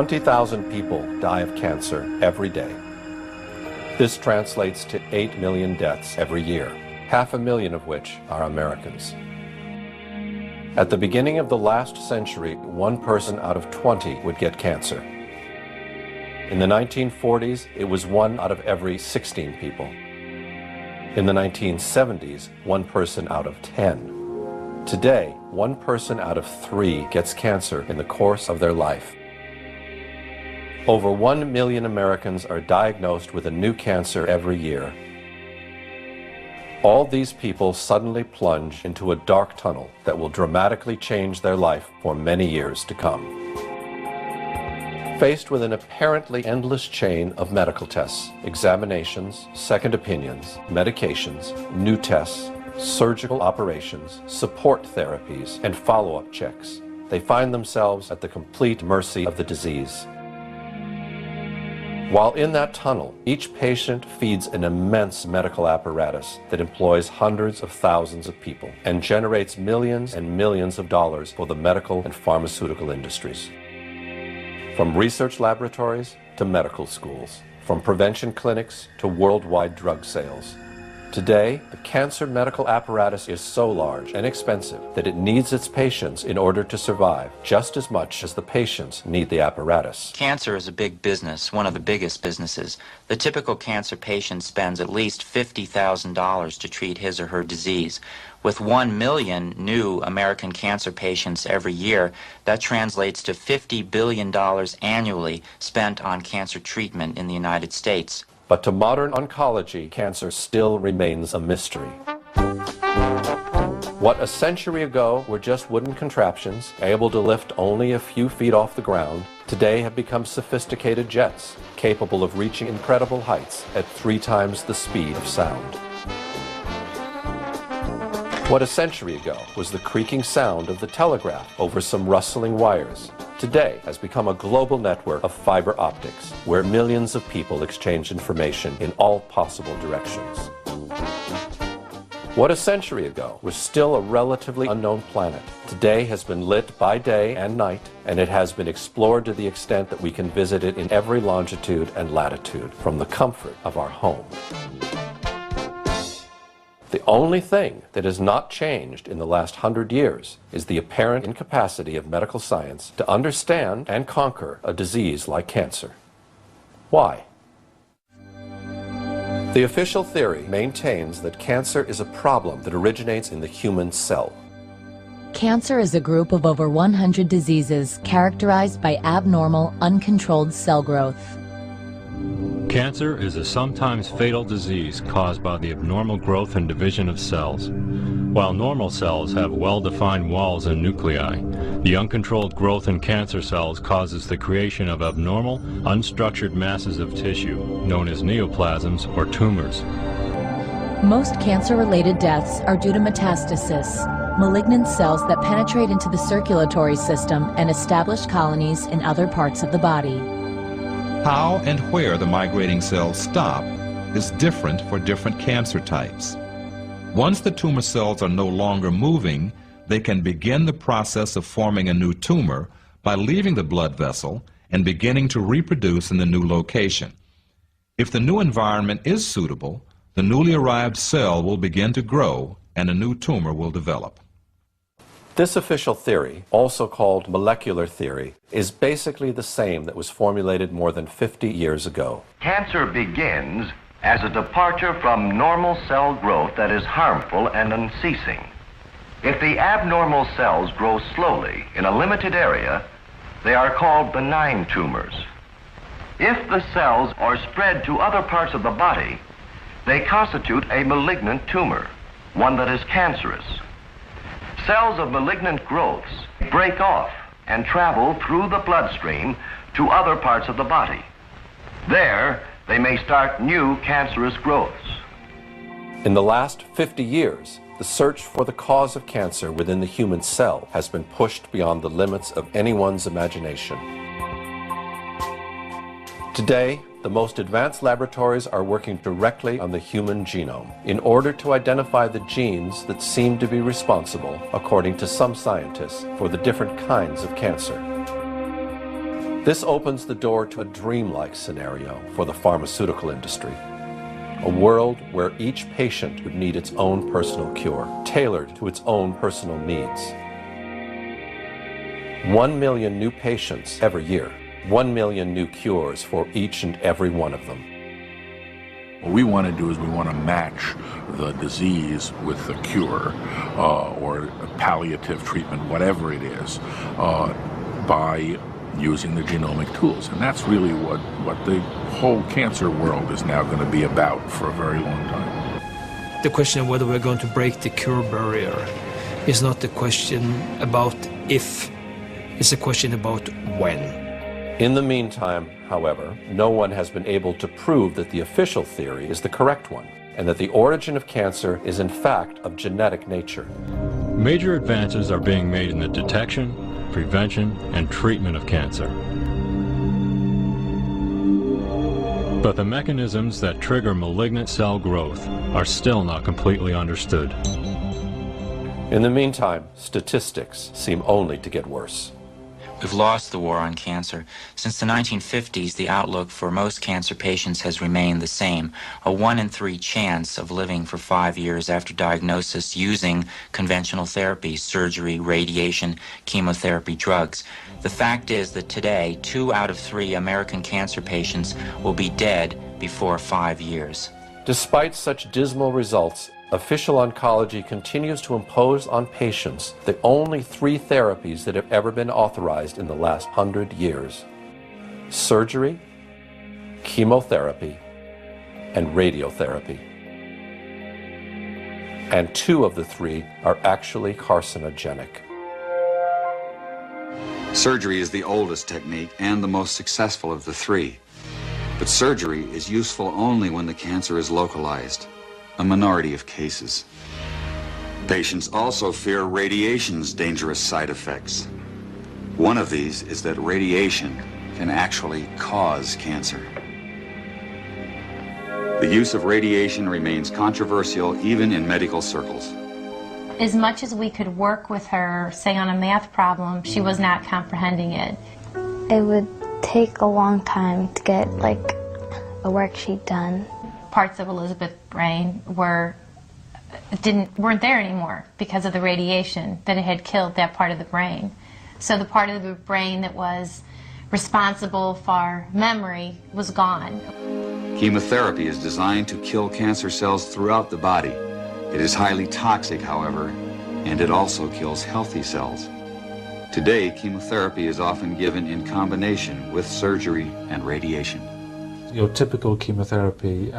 20,000 people die of cancer every day. This translates to 8 million deaths every year, 500,000 of which are Americans. At the beginning of the last century, 1 person out of 20 would get cancer. In the 1940s, it was 1 out of every 16 people. In the 1970s, 1 person out of 10. Today, 1 person out of 3 gets cancer in the course of their life. Over 1 million Americans are diagnosed with a new cancer every year. All these people suddenly plunge into a dark tunnel that will dramatically change their life for many years to come. Faced with an apparently endless chain of medical tests, examinations, second opinions, medications, new tests, surgical operations, support therapies, and follow-up checks, they find themselves at the complete mercy of the disease. While in that tunnel, each patient feeds an immense medical apparatus that employs hundreds of thousands of people and generates millions and millions of dollars for the medical and pharmaceutical industries. From research laboratories to medical schools, from prevention clinics to worldwide drug sales. Today, the cancer medical apparatus is so large and expensive that it needs its patients in order to survive just as much as the patients need the apparatus. Cancer is a big business, one of the biggest businesses. The typical cancer patient spends at least $50,000 to treat his or her disease. With 1 million new American cancer patients every year, that translates to $50 billion annually spent on cancer treatment in the United States. But to modern oncology, cancer still remains a mystery. What a century ago were just wooden contraptions, able to lift only a few feet off the ground, today have become sophisticated jets, capable of reaching incredible heights at 3 times the speed of sound. What a century ago was the creaking sound of the telegraph over some rustling wires, today has become a global network of fiber optics, where millions of people exchange information in all possible directions. What a century ago was still a relatively unknown planet, today has been lit by day and night, and it has been explored to the extent that we can visit it in every longitude and latitude from the comfort of our home. The only thing that has not changed in the last 100 years is the apparent incapacity of medical science to understand and conquer a disease like cancer. Why? The official theory maintains that cancer is a problem that originates in the human cell. Cancer is a group of over 100 diseases characterized by abnormal, uncontrolled cell growth. Cancer is a sometimes fatal disease caused by the abnormal growth and division of cells. While normal cells have well-defined walls and nuclei, the uncontrolled growth in cancer cells causes the creation of abnormal, unstructured masses of tissue, known as neoplasms or tumors. Most cancer-related deaths are due to metastasis, malignant cells that penetrate into the circulatory system and establish colonies in other parts of the body. How and where the migrating cells stop is different for different cancer types. Once the tumor cells are no longer moving, they can begin the process of forming a new tumor by leaving the blood vessel and beginning to reproduce in the new location. If the new environment is suitable, the newly arrived cell will begin to grow and a new tumor will develop. This official theory, also called molecular theory, is basically the same that was formulated more than 50 years ago. Cancer begins as a departure from normal cell growth that is harmful and unceasing. If the abnormal cells grow slowly in a limited area, they are called benign tumors. If the cells are spread to other parts of the body, they constitute a malignant tumor, one that is cancerous. Cells of malignant growths break off and travel through the bloodstream to other parts of the body. There, they may start new cancerous growths. In the last 50 years, the search for the cause of cancer within the human cell has been pushed beyond the limits of anyone's imagination. Today, the most advanced laboratories are working directly on the human genome in order to identify the genes that seem to be responsible, according to some scientists, for the different kinds of cancer. This opens the door to a dreamlike scenario for the pharmaceutical industry. A world where each patient would need its own personal cure, tailored to its own personal needs. 1 million new patients every year, 1 million new cures for each and every one of them. What we want to do is we want to match the disease with the cure or palliative treatment, whatever it is, by using the genomic tools. And that's really what the whole cancer world is now going to be about for a very long time. The question of whether we're going to break the cure barrier is not the question about if, it's a question about when. In the meantime, however, no one has been able to prove that the official theory is the correct one, and that the origin of cancer is in fact of genetic nature. Major advances are being made in the detection, prevention, and treatment of cancer. But the mechanisms that trigger malignant cell growth are still not completely understood. In the meantime, statistics seem only to get worse. We've lost the war on cancer. Since the 1950s, the outlook for most cancer patients has remained the same, a 1 in 3 chance of living for 5 years after diagnosis using conventional therapy, surgery, radiation, chemotherapy, drugs. The fact is that today, 2 out of 3 American cancer patients will be dead before 5 years. Despite such dismal results, official oncology continues to impose on patients the only 3 therapies that have ever been authorized in the last 100 years: surgery, chemotherapy, and radiotherapy. And 2 of the 3 are actually carcinogenic. Surgery is the oldest technique and the most successful of the 3. But surgery is useful only when the cancer is localized, a minority of cases. Patients also fear radiation's dangerous side effects. One of these is that radiation can actually cause cancer. The use of radiation remains controversial even in medical circles. As much as we could work with her, say on a math problem, she was not comprehending it. It would take a long time to get like a worksheet done. Parts of Elizabeth's brain weren't there anymore because of the radiation that it had killed that part of the brain. So the part of the brain that was responsible for memory was gone. Chemotherapy is designed to kill cancer cells throughout the body. It is highly toxic, however, and it also kills healthy cells. Today, chemotherapy is often given in combination with surgery and radiation. Your typical chemotherapy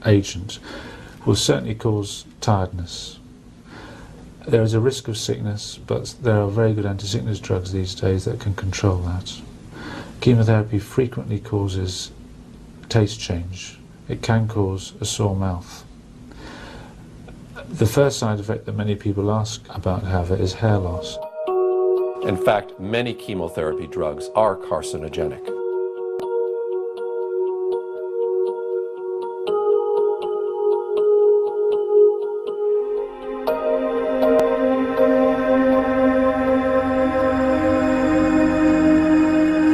agent will certainly cause tiredness. There is a risk of sickness, but there are very good anti-sickness drugs these days that can control that. Chemotherapy frequently causes taste change. It can cause a sore mouth. The first side effect that many people ask about have is hair loss. In fact, many chemotherapy drugs are carcinogenic.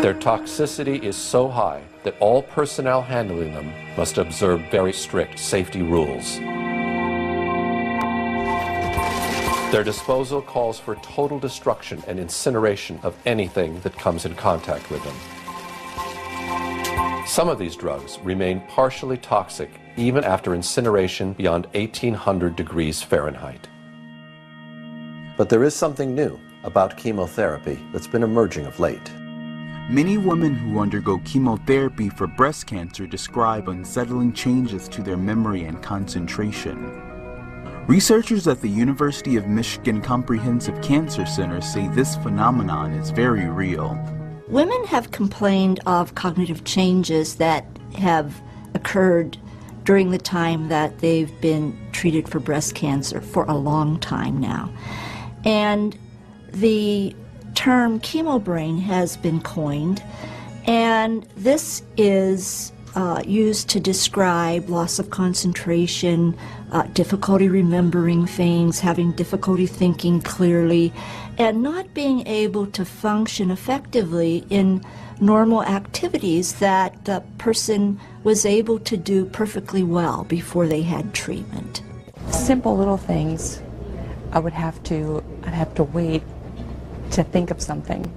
Their toxicity is so high that all personnel handling them must observe very strict safety rules. Their disposal calls for total destruction and incineration of anything that comes in contact with them. Some of these drugs remain partially toxic even after incineration beyond 1800 degrees Fahrenheit. But there is something new about chemotherapy that's been emerging of late. Many women who undergo chemotherapy for breast cancer describe unsettling changes to their memory and concentration. Researchers at the University of Michigan Comprehensive Cancer Center say this phenomenon is very real. Women have complained of cognitive changes that have occurred during the time that they've been treated for breast cancer for a long time now. And the term chemobrain has been coined, and this is used to describe loss of concentration, difficulty remembering things, having difficulty thinking clearly, and not being able to function effectively in normal activities that the person was able to do perfectly well before they had treatment. Simple little things. I'd have to wait to think of something,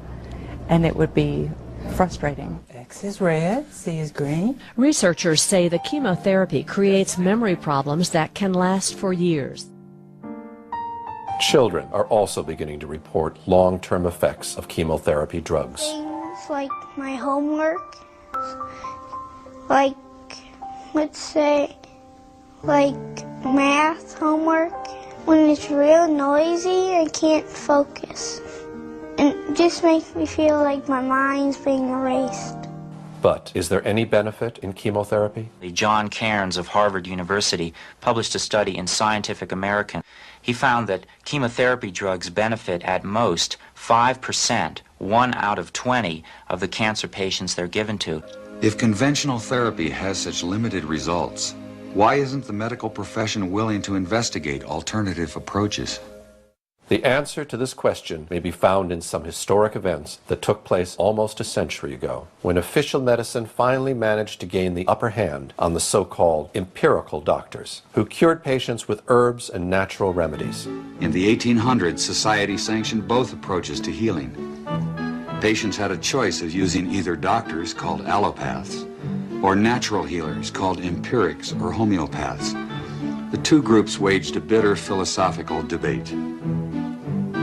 and it would be frustrating. X is red, C is green. Researchers say the chemotherapy creates memory problems that can last for years. Children are also beginning to report long-term effects of chemotherapy drugs. Things like my homework, like, let's say, like math homework. When it's real noisy, I can't focus. And it just makes me feel like my mind's being erased. But is there any benefit in chemotherapy? John Cairns of Harvard University published a study in Scientific American. He found that chemotherapy drugs benefit at most 5%, 1 out of 20 of the cancer patients they're given to. If conventional therapy has such limited results, why isn't the medical profession willing to investigate alternative approaches? The answer to this question may be found in some historic events that took place almost a century ago, when official medicine finally managed to gain the upper hand on the so-called empirical doctors, who cured patients with herbs and natural remedies. In the 1800s, society sanctioned both approaches to healing. Patients had a choice of using either doctors, called allopaths, or natural healers, called empirics or homeopaths. The two groups waged a bitter philosophical debate.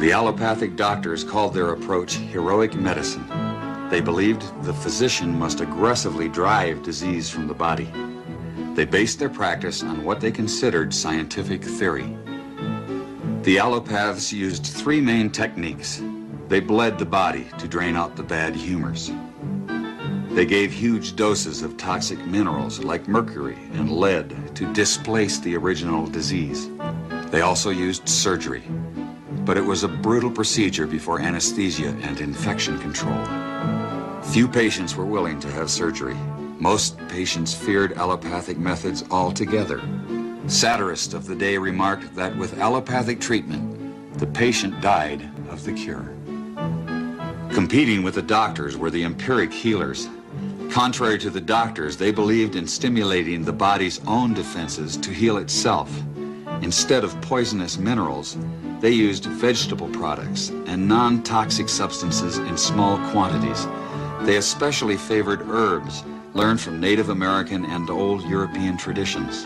The allopathic doctors called their approach heroic medicine. They believed the physician must aggressively drive disease from the body. They based their practice on what they considered scientific theory. The allopaths used 3 main techniques. They bled the body to drain out the bad humors. They gave huge doses of toxic minerals like mercury and lead to displace the original disease. They also used surgery, but it was a brutal procedure before anesthesia and infection control. Few patients were willing to have surgery. Most patients feared allopathic methods altogether. Satirists of the day remarked that with allopathic treatment, the patient died of the cure. Competing with the doctors were the empiric healers. Contrary to the doctors, they believed in stimulating the body's own defenses to heal itself. Instead of poisonous minerals, they used vegetable products and non-toxic substances in small quantities. They especially favored herbs, learned from Native American and old European traditions.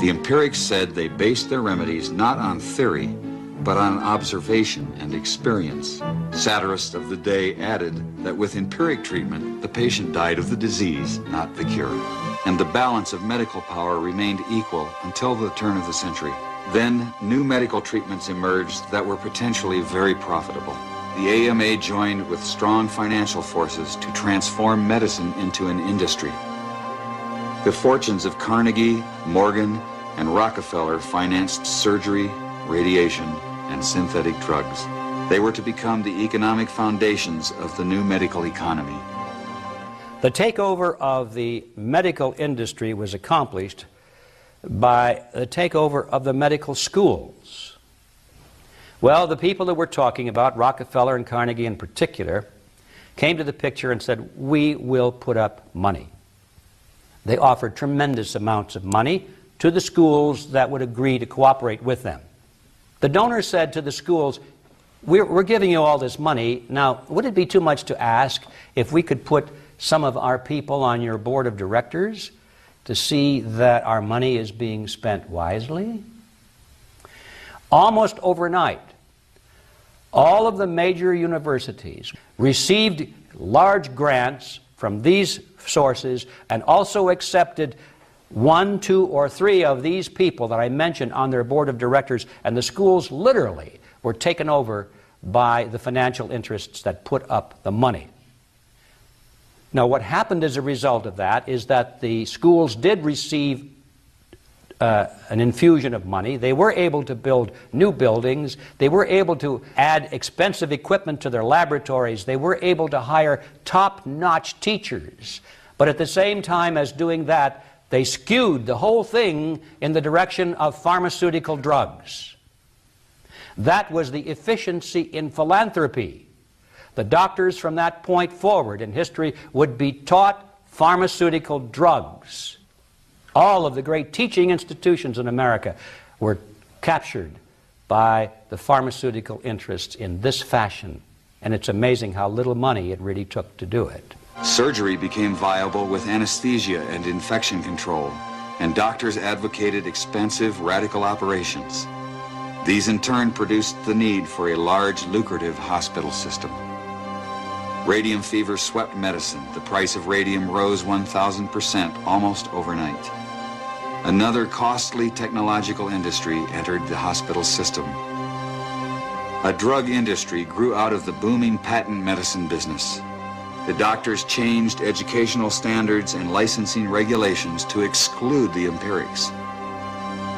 The empirics said they based their remedies not on theory, but on observation and experience. Satirists of the day added that with empiric treatment, the patient died of the disease, not the cure. And the balance of medical power remained equal until the turn of the century. Then, new medical treatments emerged that were potentially very profitable. The AMA joined with strong financial forces to transform medicine into an industry. The fortunes of Carnegie, Morgan, and Rockefeller financed surgery, radiation, and synthetic drugs. They were to become the economic foundations of the new medical economy. The takeover of the medical industry was accomplished by the takeover of the medical schools. Well, the people that we're talking about, Rockefeller and Carnegie in particular, came to the picture and said, we will put up money. They offered tremendous amounts of money to the schools that would agree to cooperate with them. The donors said to the schools, we're giving you all this money. Now, would it be too much to ask if we could put some of our people on your board of directors to see that our money is being spent wisely? Almost overnight, all of the major universities received large grants from these sources and also accepted 1, 2, or 3 of these people that I mentioned on their board of directors, and the schools literally were taken over by the financial interests that put up the money. Now, what happened as a result of that is that the schools did receive an infusion of money. They were able to build new buildings. They were able to add expensive equipment to their laboratories. They were able to hire top-notch teachers. But at the same time as doing that, they skewed the whole thing in the direction of pharmaceutical drugs. That was the efficiency in philanthropy. The doctors from that point forward in history would be taught pharmaceutical drugs. All of the great teaching institutions in America were captured by the pharmaceutical interests in this fashion. And it's amazing how little money it really took to do it. Surgery became viable with anesthesia and infection control, and doctors advocated expensive, radical operations. These in turn produced the need for a large, lucrative hospital system. Radium fever swept medicine. The price of radium rose 1,000% almost overnight. Another costly technological industry entered the hospital system. A drug industry grew out of the booming patent medicine business. The doctors changed educational standards and licensing regulations to exclude the empirics.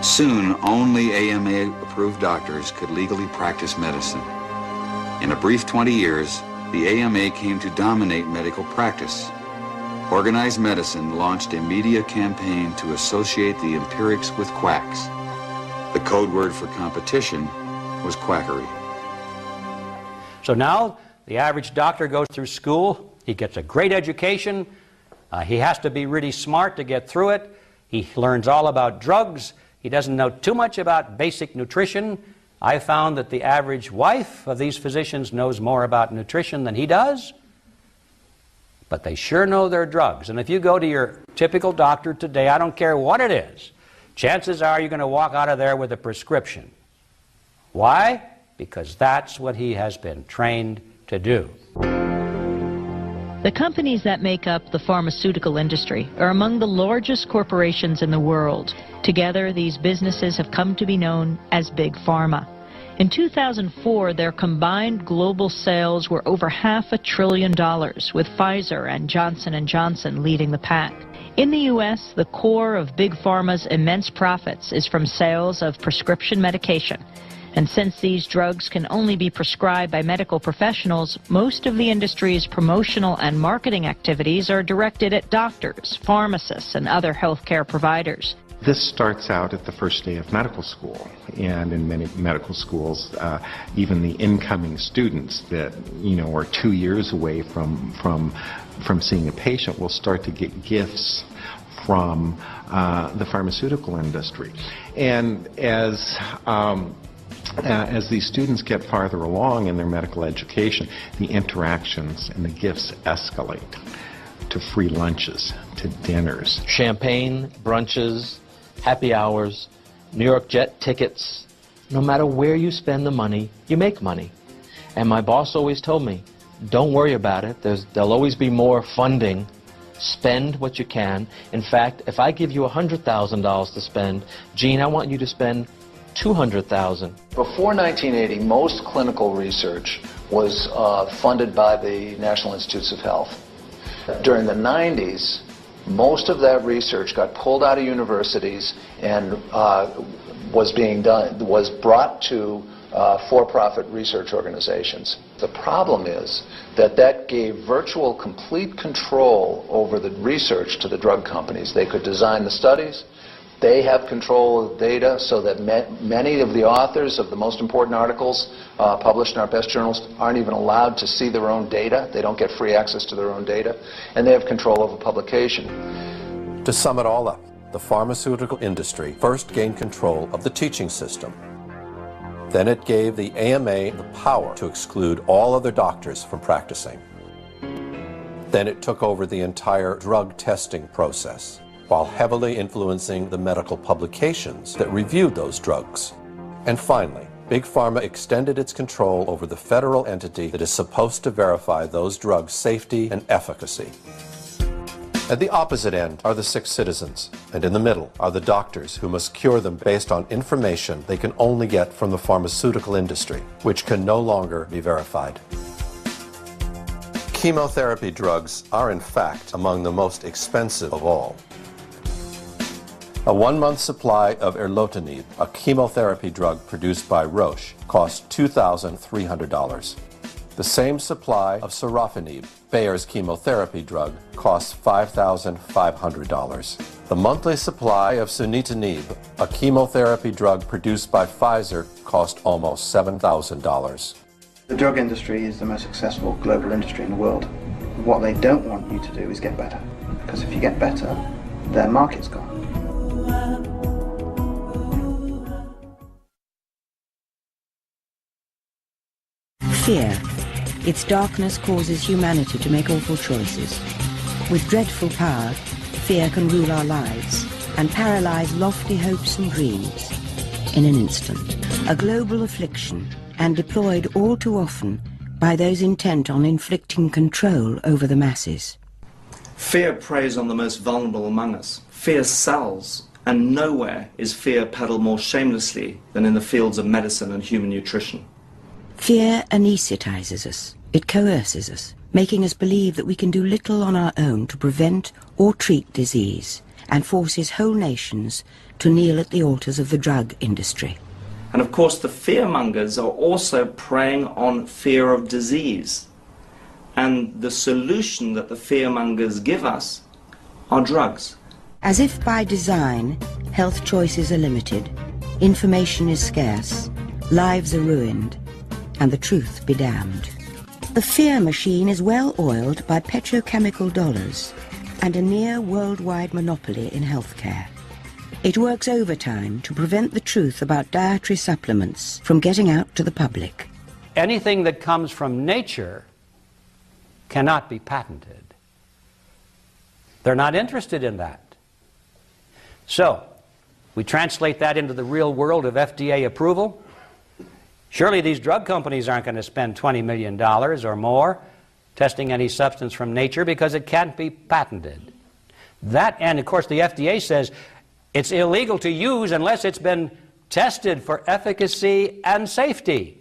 Soon, only AMA-approved doctors could legally practice medicine. In a brief 20 years, the AMA came to dominate medical practice. Organized Medicine launched a media campaign to associate the empirics with quacks. The code word for competition was quackery. So now the average doctor goes through school, he gets a great education, he has to be really smart to get through it, he learns all about drugs, he doesn't know too much about basic nutrition. I found that the average wife of these physicians knows more about nutrition than he does, but they sure know their drugs. And if you go to your typical doctor today, I don't care what it is, chances are you're going to walk out of there with a prescription. Why? Because that's what he has been trained to do. The companies that make up the pharmaceutical industry are among the largest corporations in the world. Together, these businesses have come to be known as Big Pharma. In 2004, their combined global sales were over $500 billion, with Pfizer and Johnson & Johnson leading the pack. In the U.S., the core of Big Pharma's immense profits is from sales of prescription medication. And since these drugs can only be prescribed by medical professionals, most of the industry's promotional and marketing activities are directed at doctors, pharmacists, and other healthcare providers. This starts out at the first day of medical school, and in many medical schools, even the incoming students that are 2 years away from seeing a patient will start to get gifts from the pharmaceutical industry. And as these students get farther along in their medical education, the interactions and the gifts escalate to free lunches, to dinners. Champagne, brunches, happy hours, New York jet tickets. No matter where you spend the money, you make money. And my boss always told me, don't worry about it. There'll always be more funding. Spend what you can. In fact, if I give you $100,000 to spend, Gene, I want you to spend $200,000. Before 1980, most clinical research was funded by the National Institutes of Health. During the 90s, most of that research got pulled out of universities and was brought to for-profit research organizations. The problem is that gave virtual complete control over the research to the drug companies. They could design the studies. They have control of the data, so that many of the authors of the most important articles published in our best journals aren't even allowed to see their own data. They don't get free access to their own data, and they have control over publication. To sum it all up, the pharmaceutical industry first gained control of the teaching system. Then it gave the AMA the power to exclude all other doctors from practicing. Then it took over the entire drug testing process, while heavily influencing the medical publications that reviewed those drugs. And finally, Big Pharma extended its control over the federal entity that is supposed to verify those drugs' safety and efficacy. At the opposite end are the sick citizens, and in the middle are the doctors who must cure them based on information they can only get from the pharmaceutical industry, which can no longer be verified. Chemotherapy drugs are in fact among the most expensive of all. A 1-month supply of erlotinib, a chemotherapy drug produced by Roche, cost $2,300. The same supply of sorafenib, Bayer's chemotherapy drug, costs $5,500. The monthly supply of sunitinib, a chemotherapy drug produced by Pfizer, cost almost $7,000. The drug industry is the most successful global industry in the world. What they don't want you to do is get better, because if you get better, their market's gone. Fear. Its darkness causes humanity to make awful choices. With dreadful power, fear can rule our lives and paralyze lofty hopes and dreams in an instant. A global affliction, and deployed all too often by those intent on inflicting control over the masses. Fear preys on the most vulnerable among us. Fear sells, and nowhere is fear peddled more shamelessly than in the fields of medicine and human nutrition. Fear anesthetizes us. It coerces us, making us believe that we can do little on our own to prevent or treat disease, and forces whole nations to kneel at the altars of the drug industry. And of course the fearmongers are also preying on fear of disease. And the solution that the fearmongers give us are drugs. As if by design, health choices are limited, information is scarce, lives are ruined, and the truth be damned. The fear machine is well oiled by petrochemical dollars and a near worldwide monopoly in healthcare. It works overtime to prevent the truth about dietary supplements from getting out to the public. Anything that comes from nature cannot be patented. They're not interested in that. So, we translate that into the real world of FDA approval. Surely these drug companies aren't going to spend $20 million or more testing any substance from nature because it can't be patented. That, and of course the FDA says it's illegal to use unless it's been tested for efficacy and safety.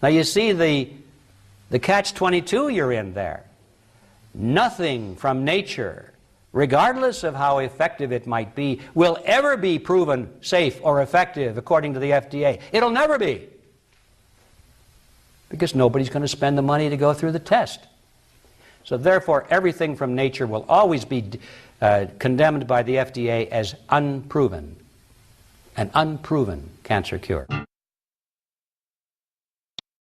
Now you see the catch-22 you're in there. Nothing from nature, regardless of how effective it might be, will ever be proven safe or effective according to the FDA. It'll never be. Because nobody's going to spend the money to go through the test. So therefore, everything from nature will always be condemned by the FDA as unproven, an unproven cancer cure.